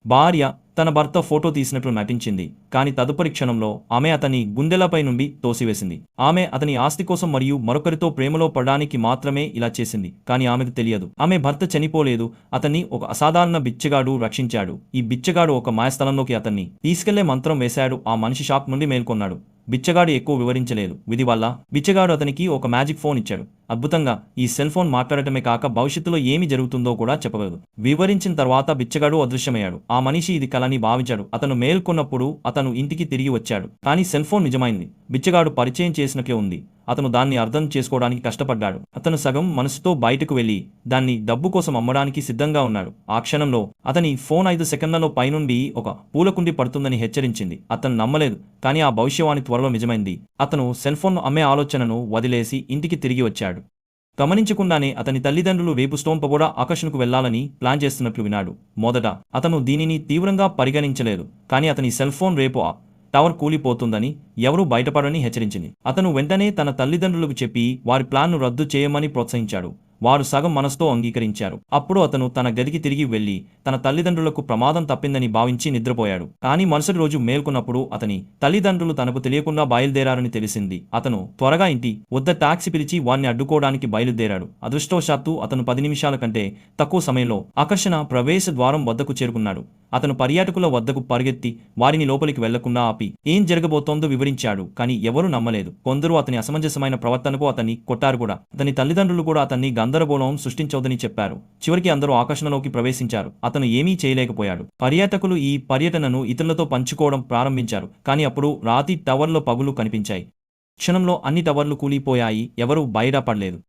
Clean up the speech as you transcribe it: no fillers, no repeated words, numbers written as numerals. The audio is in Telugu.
భార్య తన భర్త ఫోటో తీసినట్లు నటించింది. కానీ తదుపరి క్షణంలో ఆమె అతని గుండెలపై నుండి తోసివేసింది. ఆమె అతని ఆస్తి కోసం మరియు మరొకరితో ప్రేమలో పడడానికి మాత్రమే ఇలా చేసింది. కానీ ఆమెకు తెలియదు, ఆమె భర్త చనిపోలేదు, అతన్ని ఒక అసాధారణ బిచ్చగాడు రక్షించాడు. ఈ బిచ్చగాడు ఒక మాయస్థలంలోకి అతన్ని తీసుకెళ్లే మంత్రం వేశాడు. ఆ మనిషి షాక్ నుండి మేల్కొన్నాడు. బిచ్చగాడు ఎక్కువ వివరించలేదు. విధి వల్ల బిచ్చగాడు అతనికి ఒక మ్యాజిక్ ఫోన్ ఇచ్చాడు. అద్భుతంగా ఈ సెల్ ఫోన్ మాట్లాడటమే కాక భవిష్యత్తులో ఏమి జరుగుతుందో కూడా చెప్పగలదు. వివరించిన తర్వాత బిచ్చగాడు అదృశ్యమయ్యాడు. ఆ మనిషి ఇది కలని భావించాడు. అతను మేల్కొన్నప్పుడు అతను ఇంటికి తిరిగి వచ్చాడు. కానీ సెల్ ఫోన్ నిజమైంది. బిచ్చగాడు పరిచయం చేసినట్లే ఉంది. అతను దాన్ని అర్థం చేసుకోవడానికి కష్టపడ్డాడు. అతను సగం మనసుతో బయటకు వెళ్లి దాన్ని డబ్బు కోసం అమ్మడానికి సిద్ధంగా ఉన్నాడు. ఆ క్షణంలో అతని ఫోన్ 5 సెకండ్లలో పైనుండి ఒక పూలకుండి పడుతుందని హెచ్చరించింది. అతను నమ్మలేదు, కానీ ఆ భవిష్యవాణి త్వరలో నిజమైంది. అతను సెల్ ఫోన్ అమ్మే ఆలోచనను వదిలేసి ఇంటికి తిరిగి వచ్చాడు. గమనించకుండానే అతని తల్లిదండ్రులు రేపు స్టోన్ పగోడా ఆకర్షణకు వెళ్లాలని ప్లాన్ చేస్తున్నట్లు విన్నాడు. మొదట అతను దీనిని తీవ్రంగా పరిగణించలేదు, కానీ అతని సెల్ ఫోన్ రేపు టవర్ కూలిపోతుందని, ఎవరూ బయటపడని హెచ్చరించింది. అతను వెంటనే తన తల్లిదండ్రులకు చెప్పి వారి ప్లాన్ను రద్దు చేయమని ప్రోత్సహించాడు. వారు సగం మనసుతో అంగీకరించారు. అప్పుడు అతను తన గదికి తిరిగి వెళ్లి తన తల్లిదండ్రులకు ప్రమాదం తప్పిందని భావించి నిద్రపోయాడు. కానీ మరుసటి రోజు మేల్కొన్నప్పుడు అతని తల్లిదండ్రులు తనకు తెలియకుండా బయలుదేరారని తెలిసింది. అతను త్వరగా ఇంటి వద్ద టాక్సీ పిలిచి వారిని అడ్డుకోవడానికి బయలుదేరాడు. అదృష్టవశాత్తు అతను 10 నిమిషాల కంటే తక్కువ సమయంలో ఆకర్షణ ప్రవేశ ద్వారం వద్దకు చేరుకున్నాడు. అతను పర్యాటకుల వద్దకు పరిగెత్తి వారిని లోపలికి వెళ్లకుండా ఆపి ఏం జరగబోతోందో వివరించాడు. కానీ ఎవరూ నమ్మలేదు. కొందరు అతని అసమంజసమైన ప్రవర్తనకు అతన్ని కొట్టారు కూడా. అతని తల్లిదండ్రులు కూడా అతన్ని గందరగోళం సృష్టించవద్దని చెప్పారు. చివరికి అందరూ ఆకర్షణలోకి ప్రవేశించారు. అతను ఏమీ చేయలేకపోయాడు. పర్యాటకులు ఈ పర్యటనను ఇతరులతో పంచుకోవడం ప్రారంభించారు. కానీ అప్పుడు రాతి టవర్లో పగులు కనిపించాయి. క్షణంలో అన్ని టవర్లు కూలిపోయాయి. ఎవరూ బయటపడలేదు.